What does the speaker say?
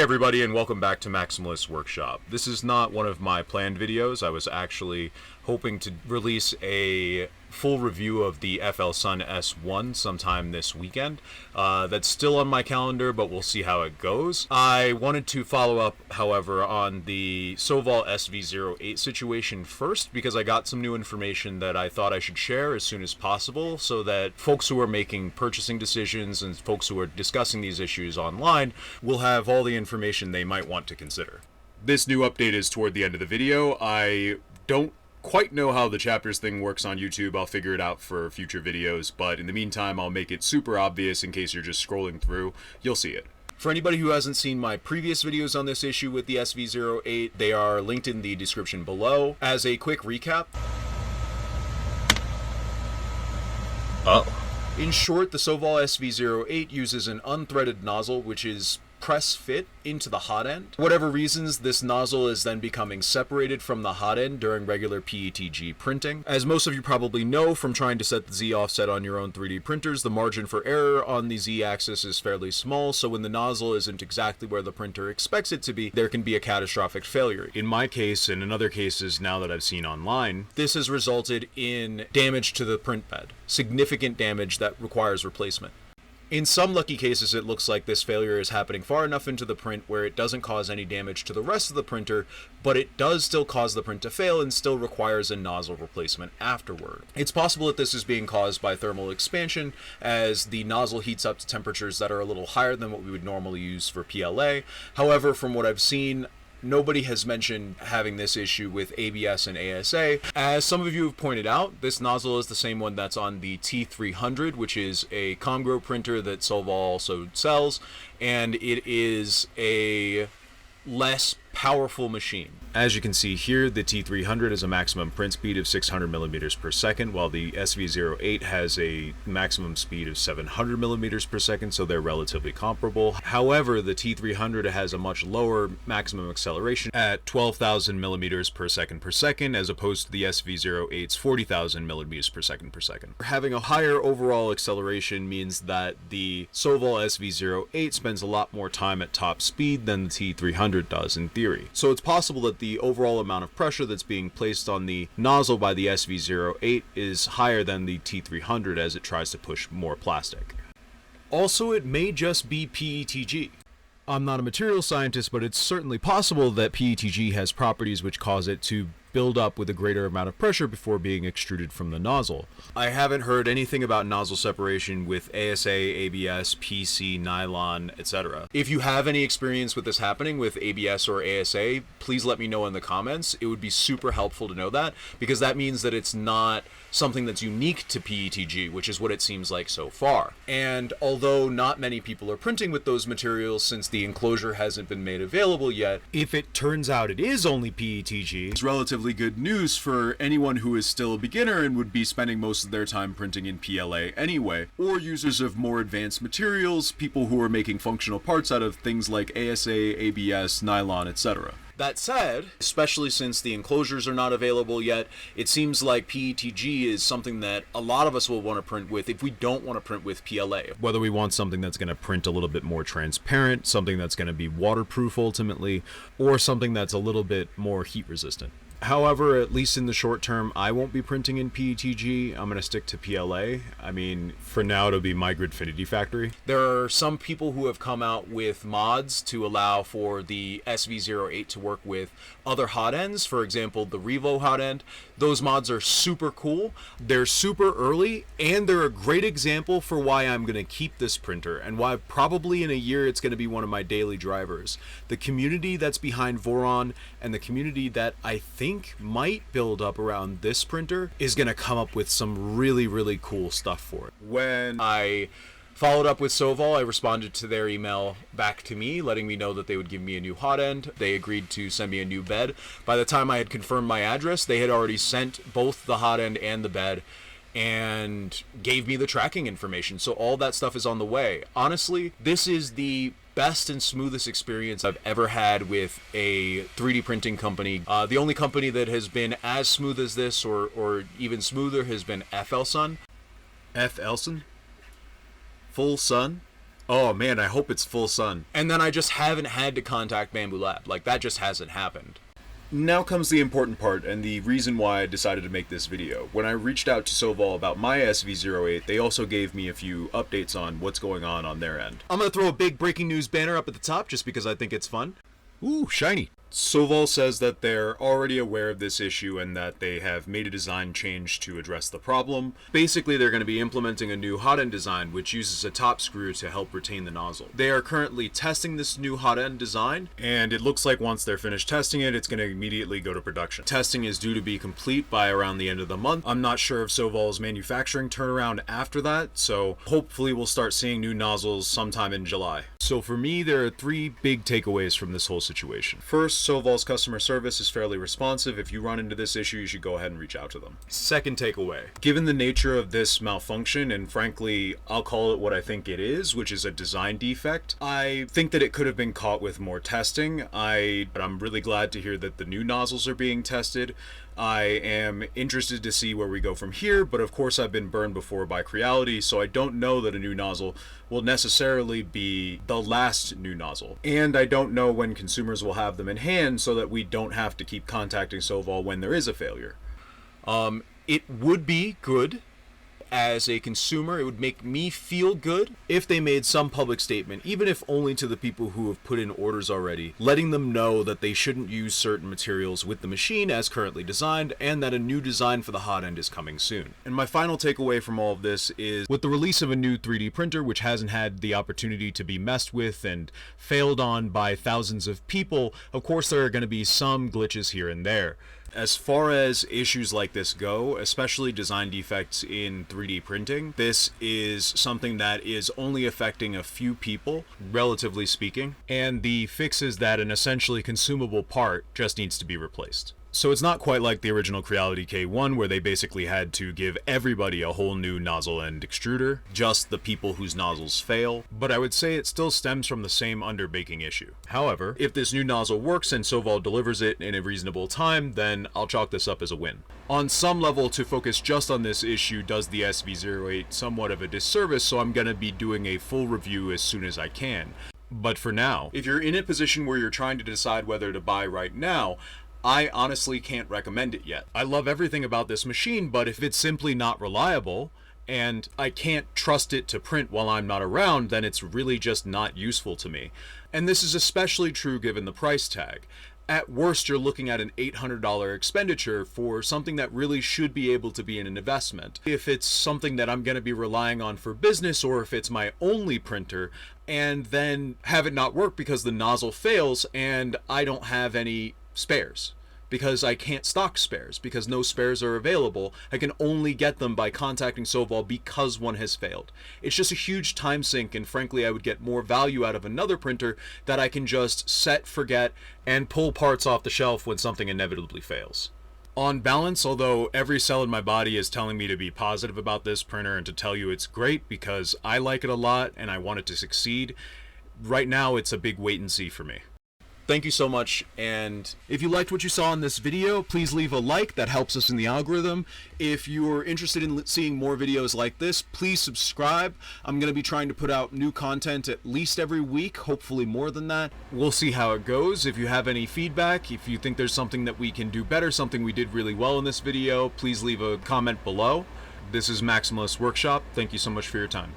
everybody, and welcome back to Maximalist Workshop. This is not one of my planned videos. I was actually hoping to release a full review of the FL Sun S1 sometime this weekend. That's still on my calendar, but we'll see how it goes. I wanted to follow up, however, on the Sovol SV08 situation first, because I got some new information that I thought I should share as soon as possible, so that folks who are making purchasing decisions and folks who are discussing these issues online will have all the information they might want to consider. This new update is toward the end of the video. I don't quite know how the chapters thing works on YouTube. I'll figure it out for future videos, but in the meantime, I'll make it super obvious in case you're just scrolling through. You'll see it. For anybody who hasn't seen my previous videos on this issue with the SV08, they are linked in the description below. As a quick recap, in short, the Sovol SV08 uses an unthreaded nozzle, which is press fit into the hot end. For whatever reasons, this nozzle is then becoming separated from the hot end during regular PETG printing. As most of you probably know from trying to set the Z offset on your own 3D printers, the margin for error on the Z axis is fairly small, so when the nozzle isn't exactly where the printer expects it to be, there can be a catastrophic failure. In my case, and in other cases now that I've seen online, this has resulted in damage to the print bed. Significant damage that requires replacement. In some lucky cases, it looks like this failure is happening far enough into the print where it doesn't cause any damage to the rest of the printer, but it does still cause the print to fail and still requires a nozzle replacement afterward. It's possible that this is being caused by thermal expansion, as the nozzle heats up to temperatures that are a little higher than what we would normally use for PLA. However, from what I've seen, nobody has mentioned having this issue with ABS and ASA. As some of you have pointed out, this nozzle is the same one that's on the T300, which is a Comgrow printer that Sovol also sells, and it is a less powerful machine. As you can see here, the T300 has a maximum print speed of 600 millimeters per second, while the SV08 has a maximum speed of 700 millimeters per second, so they're relatively comparable. However, the T300 has a much lower maximum acceleration at 12,000 millimeters per second, as opposed to the SV08's 40,000 millimeters per second. Having a higher overall acceleration means that the Sovol SV08 spends a lot more time at top speed than the T300 does in theory. So it's possible that the overall amount of pressure that's being placed on the nozzle by the SV08 is higher than the T300 as it tries to push more plastic. Also, it may just be PETG. I'm not a material scientist, but it's certainly possible that PETG has properties which cause it to build up with a greater amount of pressure before being extruded from the nozzle. I haven't heard anything about nozzle separation with ASA, ABS, PC, nylon, etc. If you have any experience with this happening with ABS or ASA, please let me know in the comments. It would be super helpful to know that, because that means that it's not something that's unique to PETG, which is what it seems like so far. And although not many people are printing with those materials since the enclosure hasn't been made available yet, if it turns out it is only PETG, it's relatively good news for anyone who is still a beginner and would be spending most of their time printing in PLA anyway, or users of more advanced materials, people who are making functional parts out of things like ASA, ABS, nylon, etc. That said, especially since the enclosures are not available yet, it seems like PETG is something that a lot of us will want to print with if we don't want to print with PLA. Whether we want something that's going to print a little bit more transparent, something that's going to be waterproof ultimately, or something that's a little bit more heat resistant. However, at least in the short term, I won't be printing in PETG. I'm going to stick to PLA. I mean, for now, it'll be my Gridfinity factory. There are some people who have come out with mods to allow for the SV08 to work with other hot ends. For example, the Revo hot end. Those mods are super cool. They're super early, and they're a great example for why I'm going to keep this printer, and why probably in a year it's going to be one of my daily drivers. The community that's behind Voron, and the community that I think might build up around this printer, is going to come up with some really cool stuff for it. When I followed up with Sovol, I responded to their email back to me, letting me know that they would give me a new hot end. They agreed to send me a new bed. By the time I had confirmed my address, they had already sent both the hot end and the bed, and gave me the tracking information. So all that stuff is on the way. Honestly, this is the best and smoothest experience I've ever had with a 3D printing company. The only company that has been as smooth as this, or even smoother, has been FL Sun. FL Sun? Full Sun? Oh man, I hope it's full sun. And then I just haven't had to contact Bamboo Lab. Like, that just hasn't happened. Now comes the important part, and the reason why I decided to make this video. When I reached out to Sovol about my SV08, they also gave me a few updates on what's going on their end. I'm gonna throw a big breaking news banner up at the top just because I think it's fun. Ooh, shiny. Sovol says that they're already aware of this issue and that they have made a design change to address the problem. Basically, they're going to be implementing a new hot end design which uses a top screw to help retain the nozzle. They are currently testing this new hot end design, and it looks like once they're finished testing it, it's going to immediately go to production. Testing is due to be complete by around the end of the month. I'm not sure of Sovol's manufacturing turnaround after that, so hopefully we'll start seeing new nozzles sometime in July. So for me, there are 3 big takeaways from this whole situation. First, Sovol's customer service is fairly responsive. If you run into this issue, you should go ahead and reach out to them. Second takeaway, given the nature of this malfunction, and frankly, I'll call it what I think it is, which is a design defect, I think that it could have been caught with more testing. But I'm really glad to hear that the new nozzles are being tested. I am interested to see where we go from here, but of course I've been burned before by Creality, so I don't know that a new nozzle will necessarily be the last new nozzle. And I don't know when consumers will have them in hand so that we don't have to keep contacting Sovol when there is a failure. It would be good. As a consumer, it would make me feel good if they made some public statement, even if only to the people who have put in orders already, letting them know that they shouldn't use certain materials with the machine as currently designed, and that a new design for the hot end is coming soon. And my final takeaway from all of this is, with the release of a new 3D printer, which hasn't had the opportunity to be messed with and failed on by thousands of people, of course there are going to be some glitches here and there. As far as issues like this go, especially design defects in 3D printing, this is something that is only affecting a few people, relatively speaking, and the fix is that an essentially consumable part just needs to be replaced. So it's not quite like the original Creality K1 where they basically had to give everybody a whole new nozzle and extruder, just the people whose nozzles fail, but I would say it still stems from the same underbaking issue. However, if this new nozzle works and Sovol delivers it in a reasonable time, then I'll chalk this up as a win. On some level, to focus just on this issue does the SV08 somewhat of a disservice, so I'm going to be doing a full review as soon as I can. But for now, if you're in a position where you're trying to decide whether to buy right now, I honestly can't recommend it yet. I love everything about this machine, but if it's simply not reliable, and I can't trust it to print while I'm not around, then it's really just not useful to me. And this is especially true given the price tag. At worst, you're looking at an $800 expenditure for something that really should be able to be an investment. If it's something that I'm going to be relying on for business, or if it's my only printer, and then have it not work because the nozzle fails and I don't have any spares, because I can't stock spares, because no spares are available. I can only get them by contacting Sovol because one has failed. It's just a huge time sink, and frankly I would get more value out of another printer that I can just set, forget, and pull parts off the shelf when something inevitably fails. On balance, although every cell in my body is telling me to be positive about this printer and to tell you it's great because I like it a lot and I want it to succeed, right now it's a big wait and see for me. Thank you so much, and if you liked what you saw in this video, please leave a like. That helps us in the algorithm. If you're interested in seeing more videos like this, please subscribe. I'm going to be trying to put out new content at least every week, hopefully more than that. We'll see how it goes. If you have any feedback, if you think there's something that we can do better, something we did really well in this video, please leave a comment below. This is Maximalist Workshop. Thank you so much for your time.